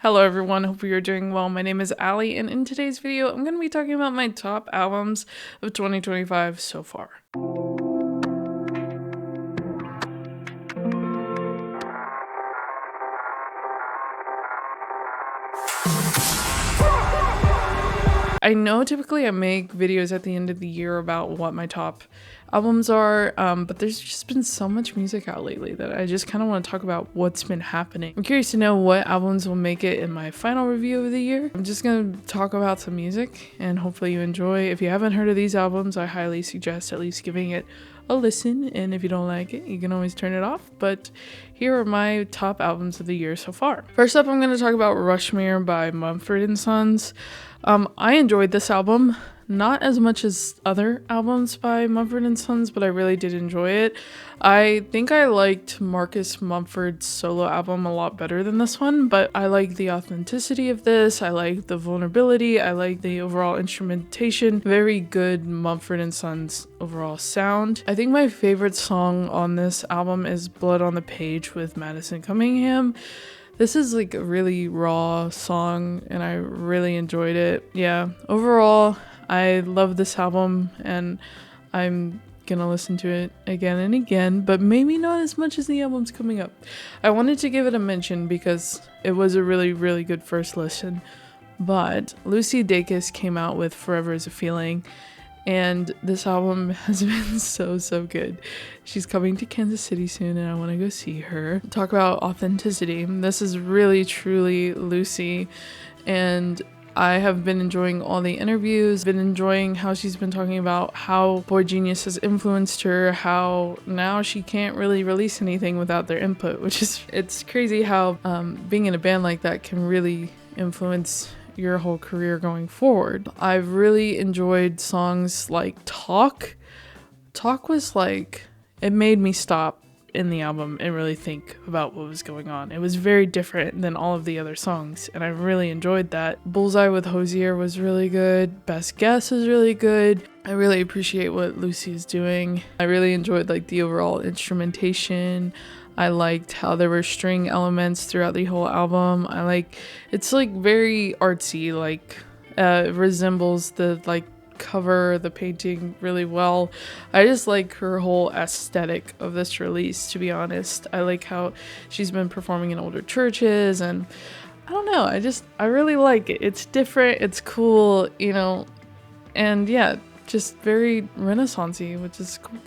Hello everyone, hope you're doing well. My name is Ali, and in today's video, I'm going to be talking about my top albums of 2025 so far. I know typically I make videos at the end of the year about what my top albums are, but there's just been so much music out lately that I just kind of want to talk about what's been happening. I'm curious to know what albums will make it in my final review of the year. I'm just going to talk about some music and hopefully you enjoy. If you haven't heard of these albums, I highly suggest at least giving it a listen, and if you don't like it, you can always turn it off. But here are my top albums of the year so far. First up, I'm going to talk about Rushmere by Mumford & Sons. I enjoyed this album, not as much as other albums by Mumford & Sons, but I really did enjoy it. I think I liked Marcus Mumford's solo album a lot better than this one, but I like the authenticity of this, I like the vulnerability, I like the overall instrumentation. Very good Mumford & Sons overall sound. I think my favorite song on this album is Blood on the Page with Madison Cunningham. This is like a really raw song and I really enjoyed it. Yeah, overall, I love this album and I'm gonna listen to it again and again, but maybe not as much as the albums coming up. I wanted to give it a mention because it was a really, really good first listen, but Lucy Dacus came out with Forever Is a Feeling, and this album has been so good. She's coming to Kansas City soon and I want to go see her. Talk about authenticity. This is really truly Lucy, and I have been enjoying all the interviews, been enjoying how she's been talking about how Boy Genius has influenced her, how now she can't really release anything without their input, which is, it's crazy how being in a band like that can really influence your whole career going forward. I've really enjoyed songs like Talk. Talk was like, it made me stop in the album and really think about what was going on. It was very different than all of the other songs and I really enjoyed that. Bullseye with Hozier was really good. Best Guess is really good. I really appreciate what Lucy is doing. I really enjoyed like the overall instrumentation. I liked how there were string elements throughout the whole album. It's like very artsy, like resembles the like cover, the painting really well. I just like her whole aesthetic of this release, to be honest. I like how she's been performing in older churches, and I don't know, I really like it. It's different, it's cool, you know, and yeah, just very Renaissance-y, which is cool.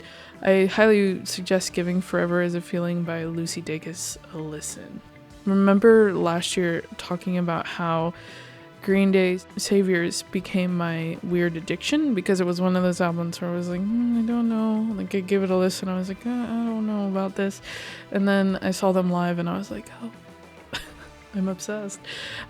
I highly suggest giving Forever Is a Feeling by Lucy Dacus a listen. Remember last year talking about how Green Day's Saviors became my weird addiction, because it was one of those albums where I was like, I don't know. Like I gave it a listen, I was like, I don't know about this. And then I saw them live and I was like, oh, I'm obsessed.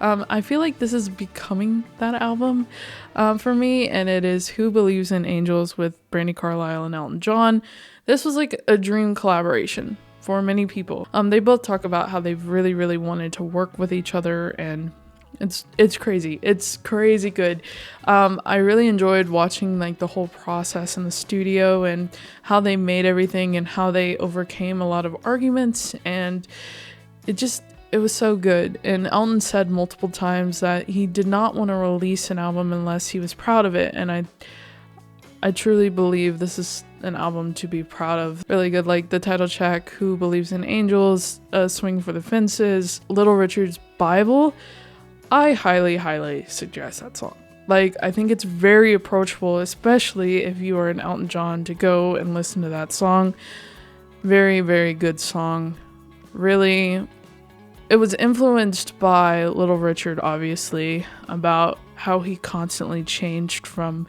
I feel like this is becoming that album for me, and it is Who Believes in Angels with Brandi Carlile and Elton John. This was like a dream collaboration for many people. They both talk about how they've really wanted to work with each other, and it's crazy. It's crazy good. I really enjoyed watching like the whole process in the studio and how they made everything and how they overcame a lot of arguments, and it was so good. And Elton said multiple times that he did not want to release an album unless he was proud of it. And I truly believe this is an album to be proud of. Really good, like the title track, Who Believes in Angels, Swing for the Fences, Little Richard's Bible. I highly suggest that song. Like, I think it's very approachable, especially if you are an Elton John, to go and listen to that song. Very good song. Really, it was influenced by Little Richard, obviously, about how he constantly changed from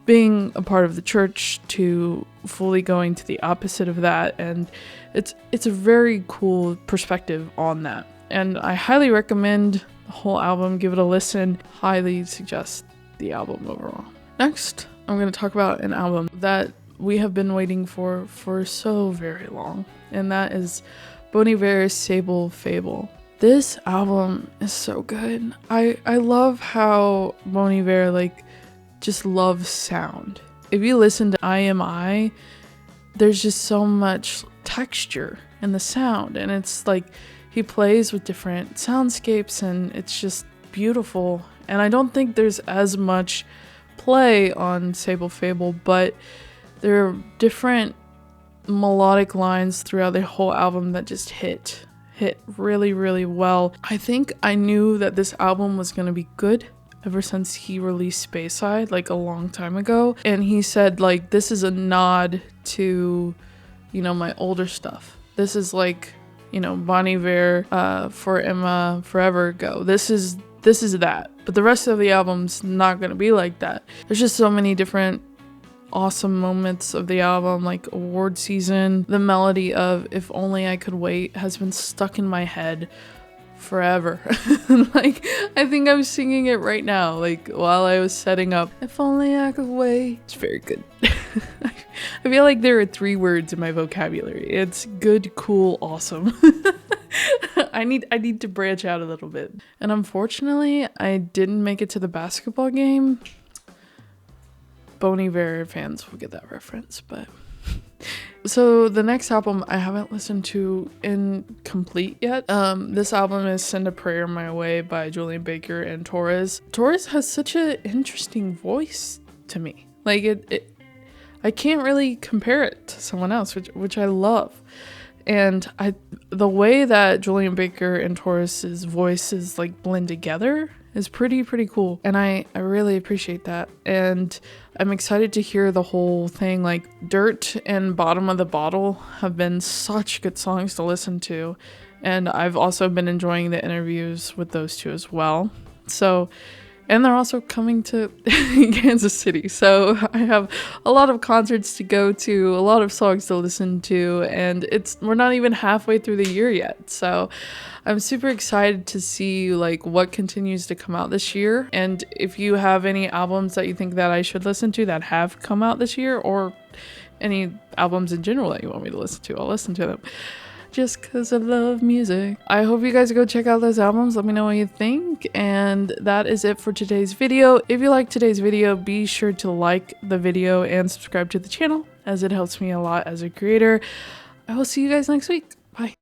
being a part of the church to fully going to the opposite of that, and it's a very cool perspective on that. And I highly recommend the whole album. Give it a listen. Highly suggest the album overall. Next, I'm going to talk about an album that we have been waiting for so very long, and that is Bon Iver's Sable Fable. This album is so good. I love how Bon Iver like just loves sound. If you listen to I Am I, there's just so much texture in the sound, and it's like he plays with different soundscapes and it's just beautiful. And I don't think there's as much play on Sable Fable, but there are different melodic lines throughout the whole album that just hit really, really well. I think I knew that this album was gonna be good ever since he released Speyside like a long time ago, and he said like, this is a nod to, you know, my older stuff. This is like, you know, Bon Iver, For Emma, Forever Ago. This is that, but the rest of the album's not gonna be like that. There's just so many different awesome moments of the album, like award season. The melody of If Only I Could Wait has been stuck in my head forever. Like, I think I'm singing it right now, like while I was setting up. If only I could wait. It's very good. I feel like there are 3 words in my vocabulary. It's good, cool, awesome. I need to branch out a little bit. And unfortunately, I didn't make it to the basketball game. Bon Iver fans will get that reference, but so the next album I haven't listened to in complete yet. This album is Send a Prayer My Way by Julian Baker and Torres. Torres has such an interesting voice to me. Like I can't really compare it to someone else, which I love. And the way that Julian Baker and Torres's voices like blend together is pretty cool, and I really appreciate that. And I'm excited to hear the whole thing. Like Dirt and Bottom of the Bottle have been such good songs to listen to, and I've also been enjoying the interviews with those two as well. So, and they're also coming to Kansas City, so I have a lot of concerts to go to, a lot of songs to listen to, and we're not even halfway through the year yet. So I'm super excited to see like what continues to come out this year. And if you have any albums that you think that I should listen to that have come out this year, or any albums in general that you want me to listen to, I'll listen to them. Just because I love music. I hope you guys go check out those albums. Let me know what you think. And that is it for today's video. If you like today's video, be sure to like the video and subscribe to the channel, as it helps me a lot as a creator. I will see you guys next week.